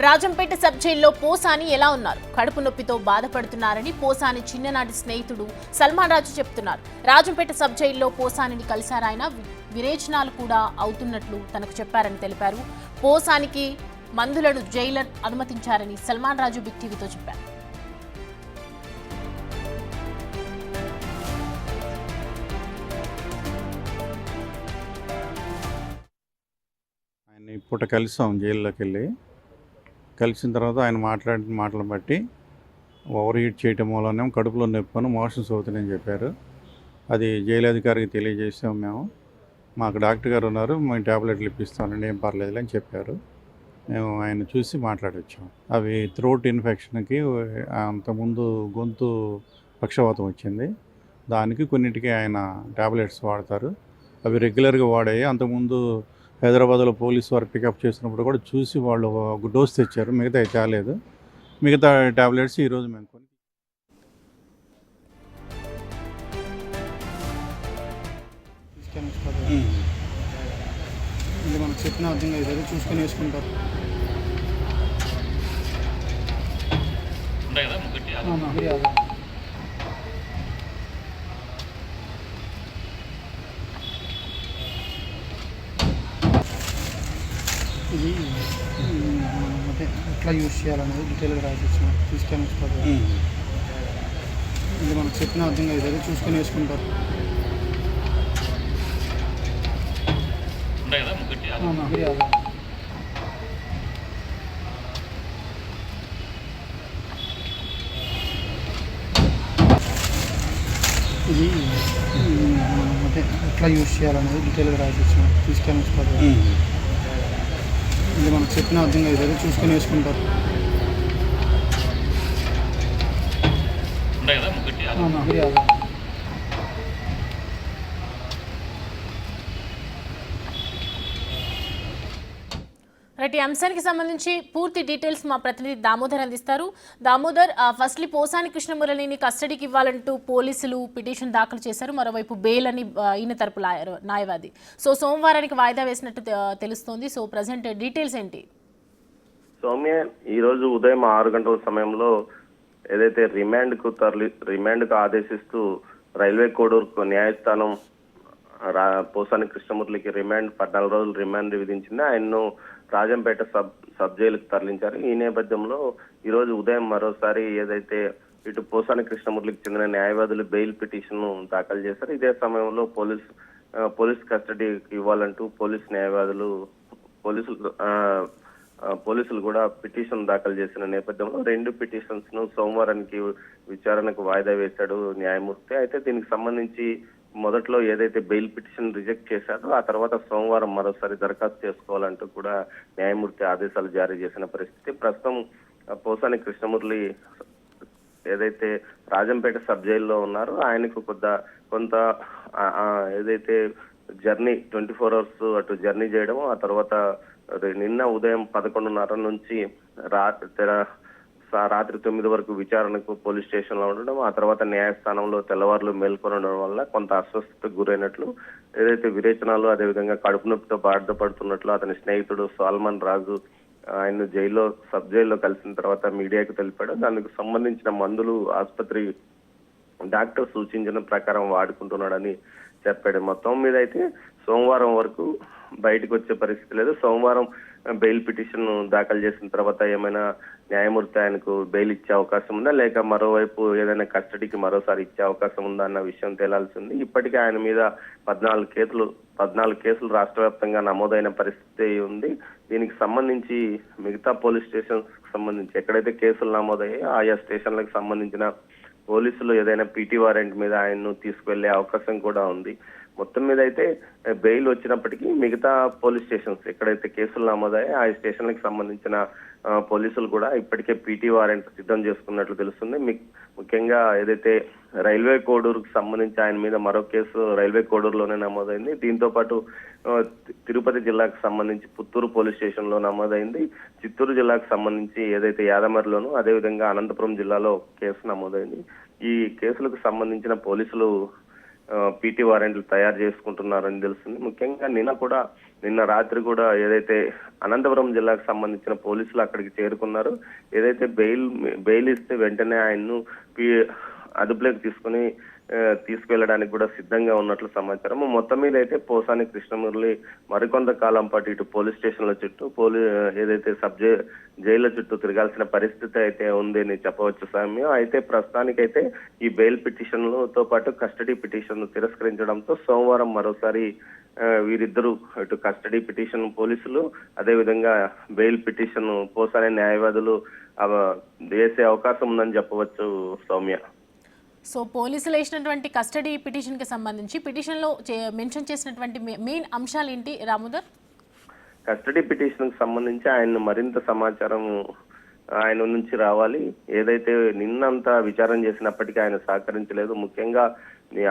Rajampet sub జైల్లో పోసాని ఎలా ఉన్నారు? కడుపు నొప్పితో బాధపడుతున్నారని పోసాని చిన్ననాటి స్నేహితుడు సల్మాన్ రాజు చెప్తున్నారు. రాజంపేట సబ్ జైల్లో పోసానిని కలిశారాయన. విరేచనాలు కూడా అవుతున్నట్లు తనకు చెప్పారని తెలిపారు. పోసానికి మందులను జైలర్ అనుమతించారని సల్మాన్ రాజు బిగ్ టీవీతో చెప్పారు. ఆయన ఇప్పుడు కలిసాం జైల్లోకి వెళ్ళి. కలిసిన తర్వాత ఆయన మాట్లాడిన మాటలు బట్టి ఓవర్ హీట్ చేయటం వల్లనే కడుపులో నొప్పి మోషన్స్ అవుతున్నాయని చెప్పారు. అది జైలు అధికారికి తెలియజేసాం మేము. మాకు డాక్టర్ గారు ఉన్నారు, మేము ట్యాబ్లెట్లు ఇప్పిస్తానండి, ఏం పర్లేదు అని చెప్పారు. మేము ఆయన చూసి మాట్లాడొచ్చాం. అవి థ్రోట్ ఇన్ఫెక్షన్కి, అంతకుముందు గొంతు పక్షవాతం వచ్చింది, దానికి కొన్నిటికి ఆయన ట్యాబ్లెట్స్ వాడతారు. అవి రెగ్యులర్గా వాడాయి. అంతకుముందు హైదరాబాద్లో పోలీసు వారు పికప్ చేసినప్పుడు కూడా చూసి వాళ్ళు ఒక డోస్ తెచ్చారు, మిగతా తేలేదు. మిగతా ట్యాబ్లెట్స్ ఈరోజు మేము కొని ఇది మనకు చెప్పిన అర్థం కాదు, చూసుకొని వేసుకుంటారు. ఇది అంటే ఎట్లా యూజ్ చేయాలనేది డీటెయిల్గా రాసిచ్చిన తీసుకొని వేసుకోవాలి. ఇది మనకు చెప్పిన అర్థం కాదు, చూసుకొని వేసుకుంటారు. ఇది అంటే ఎట్లా యూజ్ చేయాలనేది డీటెయిల్గా రాసిచ్చిన తీసుకొని వేసుకోవాలి. ఇది మనకు చెప్పిన అర్థం కాదు, చూసుకొని వేసుకుంటారు. రైట్, ఈ అంశానికి సంబంధించి పూర్తి డీటెయిల్స్ మా ప్రతినిధి దామోదర్ అందిస్తారు. దామోదర్, ఫస్ట్లీ పోసాని కృష్ణమురళిని కస్టడీకి ఇవ్వాలంటూ పోలీసులు పిటిషన్ దాఖలు చేశారు. మరోవైపు బెయిల్ అని ఈయన తరపు న్యాయవాది. సో సోమవారానికి వాయిదా వేసినట్టు తెలుస్తోంది. సో ప్రజెంట్ డీటెయిల్స్ ఏంటి? సౌమ్య, ఈ రోజు ఉదయం 6 గంటల సమయంలో ఏదైతే రిమాండ్కు ఆదేశిస్తూ రైల్వే కోడూరు న్యాయస్థానం పోసాని కృష్ణమురళికి 14 రోజులు రిమాండ్ విధించింది. ఆయన్ను రాజంపేట సబ్ జైలుకు తరలించారు. ఈ నేపథ్యంలో ఈ రోజు ఉదయం మరోసారి ఏదైతే ఇటు పోసాని కృష్ణమురళికి చెందిన న్యాయవాదులు బెయిల్ పిటిషన్ దాఖలు చేశారు. ఇదే సమయంలో పోలీస్ కస్టడీకి ఇవ్వాలంటూ పోలీసులు కూడా పిటిషన్ దాఖలు చేసిన నేపథ్యంలో 2 పిటిషన్స్ ను సోమవారానికి విచారణకు వాయిదా వేశాడు న్యాయమూర్తి. అయితే దీనికి సంబంధించి మొదట్లో ఏదైతే బెయిల్ పిటిషన్ రిజెక్ట్ చేశారో ఆ తర్వాత సోమవారం మరోసారి దరఖాస్తు చేసుకోవాలంటూ కూడా న్యాయమూర్తి ఆదేశాలు జారీ చేసిన పరిస్థితి. ప్రస్తుతం పోసాని కృష్ణమురళి ఏదైతే రాజంపేట సబ్ జైల్లో ఉన్నారో ఆయనకు కొంత ఏదైతే జర్నీ 24 అవర్స్ అటు జర్నీ చేయడం, ఆ తర్వాత నిన్న ఉదయం 11:30 నుంచి రాత్రి 9 వరకు విచారణకు పోలీస్ స్టేషన్ లో ఉండడం, ఆ తర్వాత న్యాయస్థానంలో తెల్లవారులు మేల్కొనడం వల్ల కొంత అస్వస్థతకు గురైనట్లు, ఏదైతే విరేచనాలు అదేవిధంగా కడుపు నొప్పితో బాధపడుతున్నట్లు అతని స్నేహితుడు సల్మాన్ రాజు ఆయన సబ్ జైల్లో కలిసిన తర్వాత మీడియాకు తెలిపాడు. దానికి సంబంధించిన మందులు ఆసుపత్రి డాక్టర్ సూచించిన ప్రకారం వాడుకుంటున్నాడని చెప్పాడు. మొత్తం మీద అయితే సోమవారం వరకు బయటకు వచ్చే పరిస్థితి లేదు. సోమవారం బెయిల్ పిటిషన్ దాఖలు చేసిన తర్వాత ఏమైనా న్యాయమూర్తి ఆయనకు బెయిల్ ఇచ్చే అవకాశం ఉందా, లేక మరోవైపు ఏదైనా కస్టడీకి మరోసారి ఇచ్చే అవకాశం ఉందా అన్న విషయం తేలాల్సింది. ఇప్పటికే ఆయన మీద 14 కేసులు రాష్ట్ర వ్యాప్తంగా నమోదైన పరిస్థితి ఉంది. దీనికి సంబంధించి మిగతా పోలీస్ స్టేషన్స్ సంబంధించి ఎక్కడైతే కేసులు నమోదయ్యాయో ఆయా స్టేషన్లకు సంబంధించిన పోలీసులు ఏదైనా పీటీ వారెంట్ మీద ఆయన్ను తీసుకువెళ్లే అవకాశం కూడా ఉంది. మొత్తం మీద అయితే బెయిల్ వచ్చినప్పటికీ మిగతా పోలీస్ స్టేషన్స్ ఎక్కడైతే కేసులు నమోదయ్యాయో ఆ స్టేషన్లకు సంబంధించిన పోలీసులు కూడా ఇప్పటికే పీటీ వారెంట్ సిద్ధం చేసుకున్నట్లు తెలుస్తుంది. ముఖ్యంగా ఏదైతే రైల్వే కోడూరుకు సంబంధించి ఆయన మీద మరో కేసు రైల్వే కోడూరులోనే నమోదైంది. దీంతో పాటు తిరుపతి జిల్లాకు సంబంధించి పుత్తూరు పోలీస్ స్టేషన్ లో నమోదైంది. చిత్తూరు జిల్లాకు సంబంధించి ఏదైతే యాదమరిలోను, అదేవిధంగా అనంతపురం జిల్లాలో కేసు నమోదైంది. ఈ కేసులకు సంబంధించిన పోలీసులు పీటీ వారెంట్లు తయారు చేసుకుంటున్నారని తెలుస్తుంది. ముఖ్యంగా నిన్న రాత్రి కూడా ఏదైతే అనంతపురం జిల్లాకు సంబంధించిన పోలీసులు అక్కడికి చేరుకున్నారు. ఏదైతే బెయిల్ ఇస్తే వెంటనే ఆయన్ను అదుపులోకి తీసుకువెళ్ళడానికి కూడా సిద్ధంగా ఉన్నట్లు సమాచారం. మొత్తం మీద అయితే పోసాని కృష్ణమురళి మరికొంత కాలం పాటు ఇటు పోలీస్ స్టేషన్ల చుట్టూ ఏదైతే జైళ్ల చుట్టూ తిరగాల్సిన పరిస్థితి అయితే ఉంది అని చెప్పవచ్చు సౌమ్య. అయితే ప్రస్తుతానికైతే ఈ బెయిల్ పిటిషన్లతో పాటు కస్టడీ పిటిషన్ తిరస్కరించడంతో సోమవారం మరోసారి వీరిద్దరూ ఇటు కస్టడీ పిటిషన్ పోలీసులు, అదేవిధంగా బెయిల్ పిటిషన్ పోసాని న్యాయవాదులు వేసే అవకాశం ఉందని చెప్పవచ్చు సౌమ్య. సో పోలీసులు వేసినటువంటి కస్టడీ పిటిషన్కి సంబంధించి పిటిషన్లో మెన్షన్ చేసినటువంటి మెయిన్ అంశాలు ఏంటి రామోదర్? కస్టడీ పిటిషన్కి సంబంధించి ఆయన మరింత సమాచారం ఆయన నుంచి రావాలి. ఏదైతే నిన్నంతా విచారణ చేసినప్పటికీ ఆయన సహకరించలేదు. ముఖ్యంగా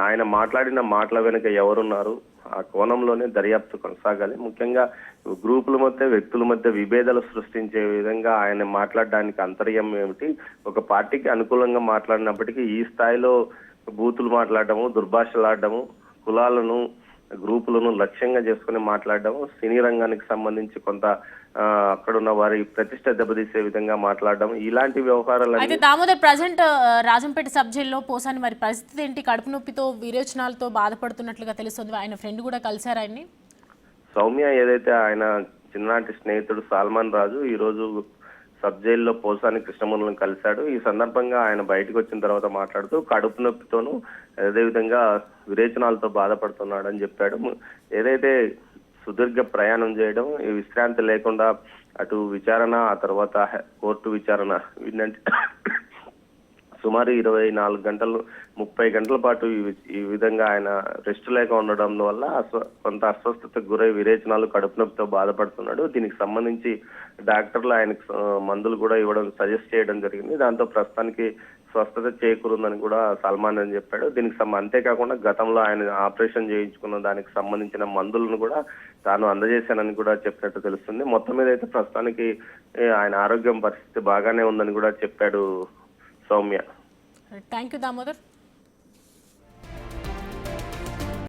ఆయన మాట్లాడిన మాటల వెనుక ఎవరున్నారు, ఆ కోణంలోనే దర్యాప్తు కొనసాగాలి. ముఖ్యంగా గ్రూపుల మధ్య, వ్యక్తుల మధ్య విభేదాలు సృష్టించే విధంగా ఆయన మాట్లాడడానికి అంతర్యం ఏమిటి? ఒక పార్టీకి అనుకూలంగా మాట్లాడినప్పటికీ ఈ స్థాయిలో బూతులు మాట్లాడటము, దుర్భాషలాడటము, కులాలను గ్రూపులను లక్ష్యంగా చేసుకుని మాట్లాడడం, సినీ రంగానికి సంబంధించి కొంత అక్కడున్న వారి ప్రతిష్ట దెబ్బతీసే విధంగా మాట్లాడడం, ఇలాంటి వ్యవహారాలు. అయితే దామోదర్ ప్రజెంట్ రాజంపేట సబ్ జైల్లో పోసాని మరి పరిస్థితి ఏంటి? కడుపు నొప్పితో విరేచనాలతో బాధపడుతున్నట్లుగా తెలుస్తుంది. ఆయన ఫ్రెండ్ కూడా కలిశారు ఆయన్ని. సౌమ్య ఏదైతే ఆయన చిన్ననాటి స్నేహితుడు సల్మాన్ రాజు ఈ రోజు సబ్ జైల్లో పోసాని కృష్ణమురళిని కలిశాడు. ఈ సందర్భంగా ఆయన బయటకు వచ్చిన తర్వాత మాట్లాడుతూ కడుపు నొప్పితోనూ అదేవిధంగా విరేచనాలతో బాధపడుతున్నాడని చెప్పాడు. ఏదైతే సుదీర్ఘ ప్రయాణం చేయడం, ఈ విశ్రాంతి లేకుండా అటు విచారణ, ఆ తర్వాత కోర్టు విచారణ, వీటంటే సుమారు 24 గంటలు 30 గంటల పాటు ఈ విధంగా ఆయన రెస్ట్ లేక ఉండడం వల్ల కొంత అస్వస్థతకు గురై విరేచనాలు, కడుపు నొప్పితో బాధపడుతున్నాడు. దీనికి సంబంధించి డాక్టర్లు ఆయనకు మందులు కూడా ఇవ్వడం, సజెస్ట్ చేయడం జరిగింది. దాంతో ప్రస్తుతానికి స్వస్థత చేకూరుందని కూడా సల్మాన్ అని చెప్పాడు. దీనికి అంతేకాకుండా గతంలో ఆయన ఆపరేషన్ చేయించుకున్న దానికి సంబంధించిన మందులను కూడా తాను అందజేశానని కూడా చెప్పినట్టు తెలుస్తుంది. మొత్తం మీద అయితే ప్రస్తుతానికి ఆయన ఆరోగ్యం పరిస్థితి బాగానే ఉందని కూడా చెప్పాడు సౌమ్య. Thank you Damodar.